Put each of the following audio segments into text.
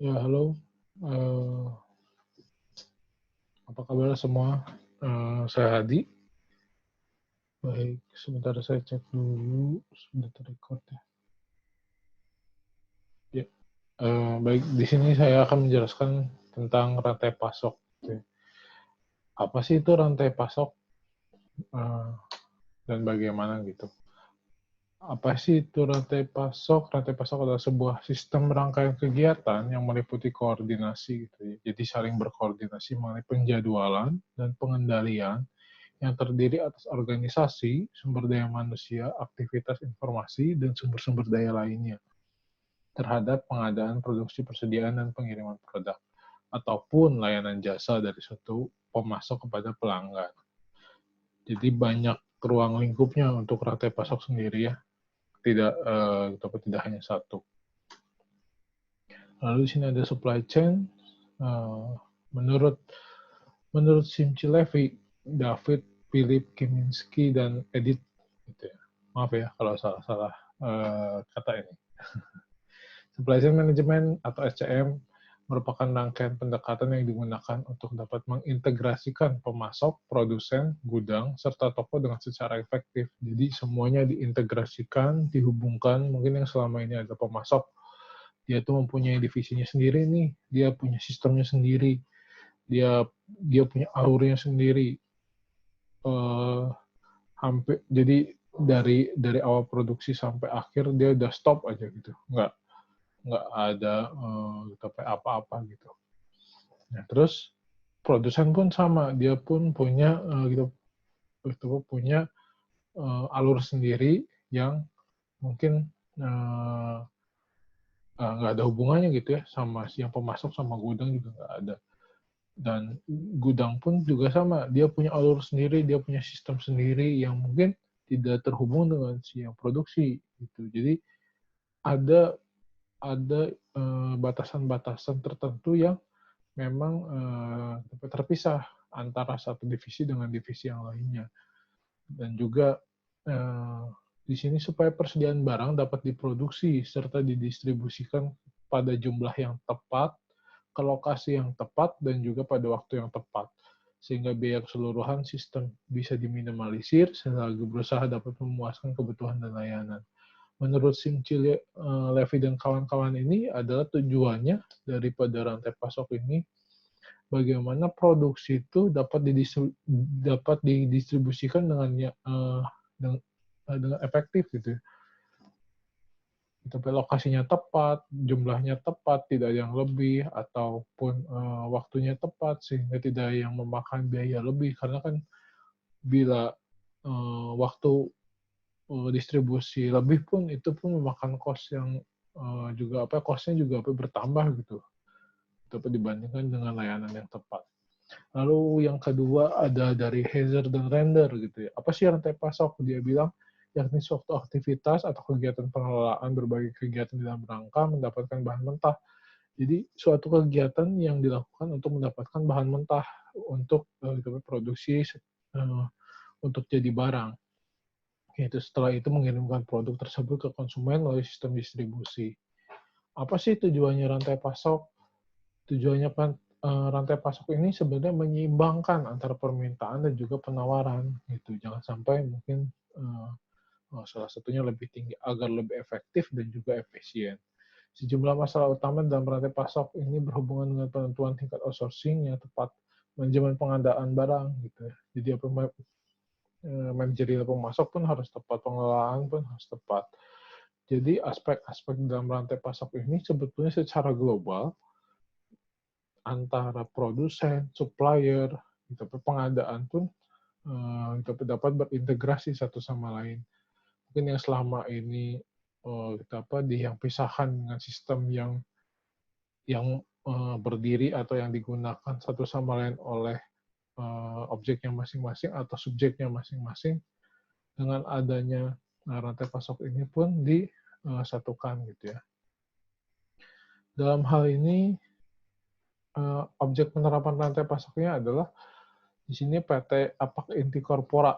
Ya, halo. Eh, apa kabar semua? Saya Hadi. Baik, sebentar saya cek dulu. Sebentar record ya. Ya, baik. Di sini saya akan menjelaskan tentang rantai pasok. Apa sih itu rantai pasok eh, dan bagaimana gitu? Apa sih itu rantai pasok? Rantai pasok adalah sebuah sistem rangkaian kegiatan yang meliputi koordinasi gitu ya. Jadi saling berkoordinasi mengenai penjadwalan dan pengendalian yang terdiri atas organisasi, sumber daya manusia, aktivitas informasi, dan sumber-sumber daya lainnya terhadap pengadaan produksi persediaan dan pengiriman produk ataupun layanan jasa dari suatu pemasok kepada pelanggan. Jadi banyak ruang lingkupnya untuk rantai pasok sendiri ya, tidak hanya satu. Lalu di sini ada supply chain. Menurut menurut Simchi Levy, David Philip Kaminsky dan Edith gitu ya. Maaf ya kalau salah-salah kata ini. Supply Chain Management atau SCM merupakan rangkaian pendekatan yang digunakan untuk dapat mengintegrasikan pemasok, produsen, gudang, serta toko dengan secara efektif. Jadi semuanya diintegrasikan, dihubungkan. Mungkin yang selama ini ada pemasok, dia tuh mempunyai divisinya sendiri nih, dia punya sistemnya sendiri, dia dia punya alurnya sendiri. Hampir jadi dari awal produksi sampai akhir dia udah stop aja gitu, nggak ada apa-apa gitu. Nah, terus produsen pun sama, dia pun punya punya alur sendiri yang mungkin nggak ada hubungannya gitu ya sama si yang pemasok sama gudang juga nggak ada. Dan gudang pun juga sama, dia punya alur sendiri, dia punya sistem sendiri yang mungkin tidak terhubung dengan si yang produksi gitu. Jadi ada batasan-batasan tertentu yang memang terpisah antara satu divisi dengan divisi yang lainnya. Dan juga di sini supaya persediaan barang dapat diproduksi serta didistribusikan pada jumlah yang tepat, ke lokasi yang tepat, dan juga pada waktu yang tepat. Sehingga biaya keseluruhan sistem bisa diminimalisir selagi berusaha dapat memuaskan kebutuhan dan layanan. Menurut Simchi Levy dan kawan-kawan ini adalah tujuannya daripada rantai pasok ini bagaimana produksi itu dapat didistribusikan dengan efektif gitu. Tapi lokasinya tepat, jumlahnya tepat, tidak yang lebih ataupun waktunya tepat sehingga tidak yang memakan biaya lebih karena kan bila waktu distribusi lebih pun itu pun memakan cost yang juga costnya juga bertambah gitu. Tapi dibandingkan dengan layanan yang tepat. Lalu yang kedua ada dari Hazer dan Render gitu ya. Apa sih rantai pasok? Dia bilang yakni suatu aktivitas atau kegiatan pengelolaan berbagai kegiatan dalam rangka mendapatkan bahan mentah. Jadi suatu kegiatan yang dilakukan untuk mendapatkan bahan mentah untuk produksi untuk jadi barang. Itu setelah itu mengirimkan produk tersebut ke konsumen melalui sistem distribusi. Apa sih tujuannya rantai pasok? Tujuannya rantai pasok ini sebenarnya menyeimbangkan antara permintaan dan juga penawaran gitu. Jangan sampai mungkin salah satunya lebih tinggi agar lebih efektif dan juga efisien. Sejumlah masalah utama dalam rantai pasok ini berhubungan dengan penentuan tingkat outsourcing yang tepat, manajemen pengadaan barang gitu ya. Jadi manajerial pemasok pun harus tepat, pengelolaan pun harus tepat. Jadi aspek-aspek dalam rantai pasok ini sebetulnya secara global antara produsen, supplier, gitu, pengadaan pun dapat berintegrasi satu sama lain. Mungkin yang selama ini yang pisahkan dengan sistem yang berdiri atau yang digunakan satu sama lain oleh objeknya masing-masing atau subjeknya masing-masing, dengan adanya rantai pasok ini pun disatukan gitu ya. Dalam hal ini objek penerapan rantai pasoknya adalah di sini PT Apak Inti Corpora.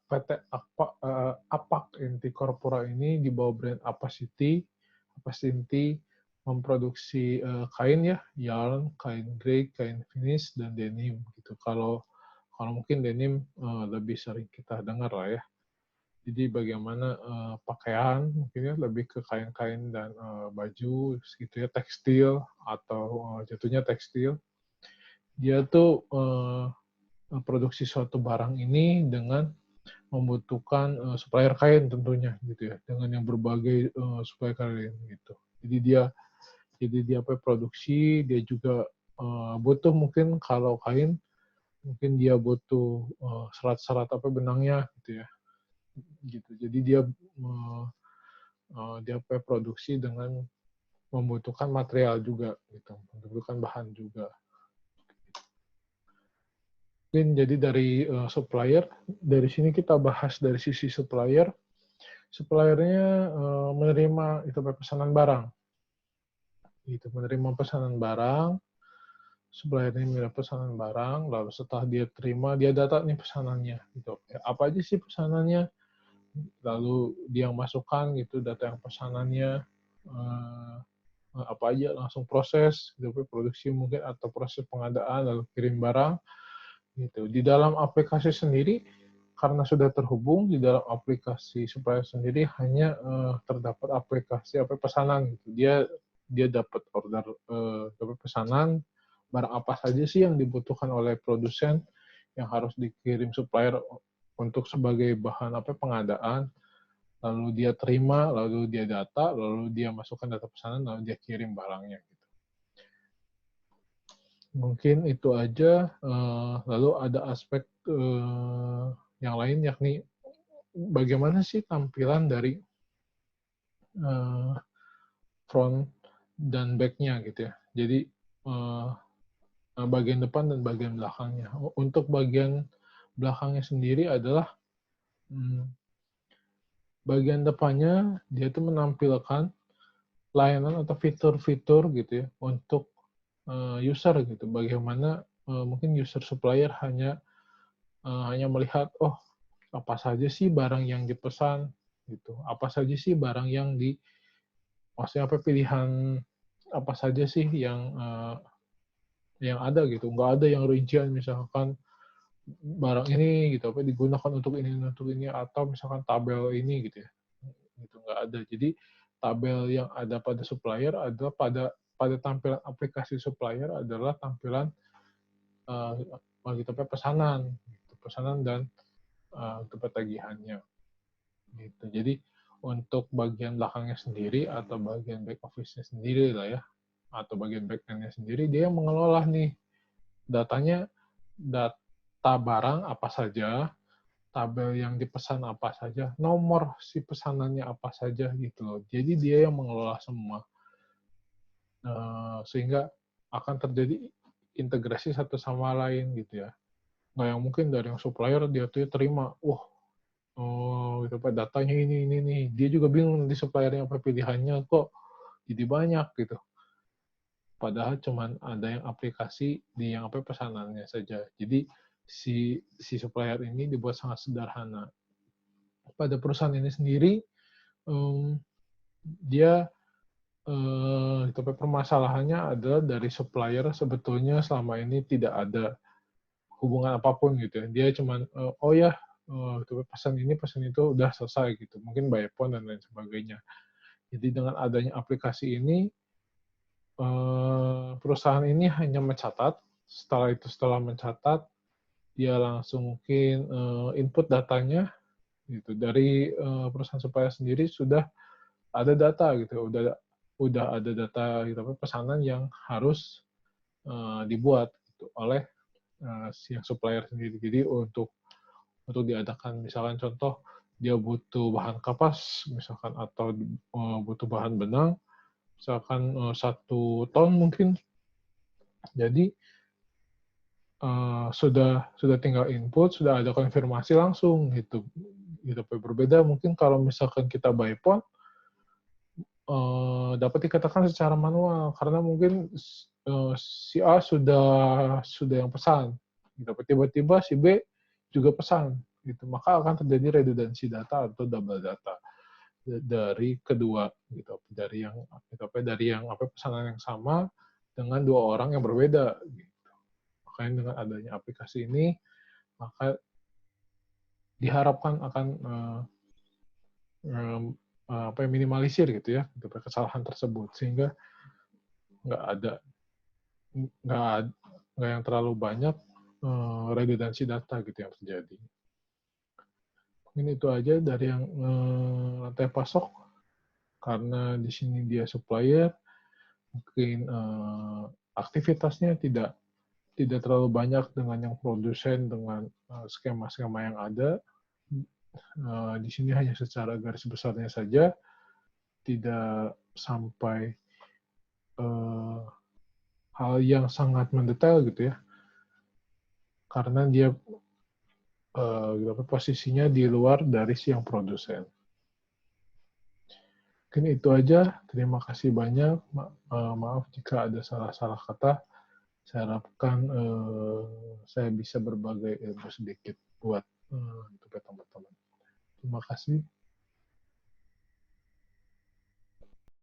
PT Apak Inti Corpora ini di bawah brand Apasinti memproduksi kain ya, yarn, kain grey, kain finish, dan denim gitu. Kalau mungkin denim lebih sering kita dengar lah ya. Jadi bagaimana pakaian mungkin ya lebih ke kain-kain dan baju gitu ya, tekstil atau jatuhnya tekstil. Dia tuh produksi suatu barang ini dengan membutuhkan supplier kain tentunya gitu ya, dengan yang berbagai supplier kain gitu. Jadi dia produksi, dia juga butuh mungkin kalau kain mungkin dia butuh serat-serat benangnya gitu ya. Gitu. Jadi dia produksi dengan membutuhkan material juga gitu, membutuhkan bahan juga. Mungkin jadi dari supplier, dari sini kita bahas dari sisi supplier. Suppliernya menerima itu pesanan barang. Gitu, menerima pesanan barang, supplier ini menerima pesanan barang, lalu setelah dia terima, dia data nih pesanannya. Gitu. Apa aja sih pesanannya? Lalu dia masukkan gitu data yang pesanannya, apa aja, langsung proses, gitu, produksi mungkin atau proses pengadaan, lalu kirim barang. Gitu. Di dalam aplikasi sendiri, karena sudah terhubung di dalam aplikasi supplier sendiri hanya terdapat aplikasi pesanan gitu. Dia dapat order, dapat pesanan barang apa saja sih yang dibutuhkan oleh produsen yang harus dikirim supplier untuk sebagai bahan pengadaan. Lalu dia terima, lalu dia data, lalu dia masukkan data pesanan, lalu dia kirim barangnya. Gitu. Mungkin itu aja. Lalu ada aspek yang lain, yakni bagaimana sih tampilan dari front dan back-nya gitu ya. Jadi bagian depan dan bagian belakangnya. Untuk bagian belakangnya sendiri adalah bagian depannya dia itu menampilkan layanan atau fitur-fitur gitu ya untuk user gitu. Bagaimana mungkin user supplier hanya melihat apa saja sih barang yang dipesan gitu. Apa saja sih barang yang maksudnya pilihan apa saja sih yang ada gitu. Nggak ada yang rincian misalkan barang ini gitu digunakan untuk ini atau misalkan tabel ini gitu ya. Gitu nggak ada. Jadi tabel yang ada pada supplier adalah pada tampilan aplikasi supplier adalah tampilan pesanan, gitu, pesanan dan tagihannya. Gitu. Jadi untuk bagian belakangnya sendiri atau bagian back office-nya sendiri lah ya, atau bagian back end-nya sendiri, dia yang mengelola nih datanya, data barang apa saja, tabel yang dipesan apa saja, nomor si pesanannya apa saja gitu loh. Jadi dia yang mengelola semua. Sehingga akan terjadi integrasi satu sama lain gitu ya. Nggak yang mungkin dari yang supplier dia tuh terima, gitu datanya ini nih. Dia juga bingung di suppliernya apa pilihannya kok jadi banyak gitu. Padahal cuman ada yang aplikasi di yang pesanannya saja. Jadi si supplier ini dibuat sangat sederhana. Pada perusahaan ini sendiri dia permasalahannya adalah dari supplier sebetulnya selama ini tidak ada hubungan apapun gitu ya. Dia cuman pesan ini pesan itu udah selesai gitu. Mungkin by phone dan lain sebagainya. Jadi dengan adanya aplikasi ini perusahaan ini hanya mencatat. Setelah mencatat dia langsung mungkin input datanya gitu dari perusahaan supplier sendiri sudah ada data gitu. Udah ada data gitu, pesanan yang harus dibuat gitu, oleh si supplier sendiri. Jadi untuk diadakan misalkan contoh dia butuh bahan kapas misalkan atau butuh bahan benang misalkan 1 ton mungkin. Jadi sudah tinggal input, sudah ada konfirmasi langsung gitu. Berbeda mungkin kalau misalkan kita by phone dapat dikatakan secara manual karena mungkin si A sudah yang pesan, gitu. Tiba-tiba si B juga pesan, gitu. Maka akan terjadi redundansi data atau double data. dari kedua gitu, dari yang gitu, dari yang pesanan yang sama dengan dua orang yang berbeda. Gitu. Makanya dengan adanya aplikasi ini, maka diharapkan akan minimalisir gitu ya kesalahan tersebut, sehingga nggak ada nggak nggak yang terlalu banyak redundansi data gitu yang terjadi. Mungkin itu aja dari yang rantai pasok, karena di sini dia supplier, mungkin aktivitasnya tidak terlalu banyak dengan yang produsen dengan skema-skema yang ada. Di sini hanya secara garis besarnya saja, tidak sampai hal yang sangat mendetail gitu ya, karena dia posisinya di luar dari si yang produsen. Mungkin itu aja. Terima kasih banyak. Maaf jika ada salah-salah kata. Saya harapkan saya bisa berbagi ilmu sedikit buat untuk teman-teman. Terima kasih.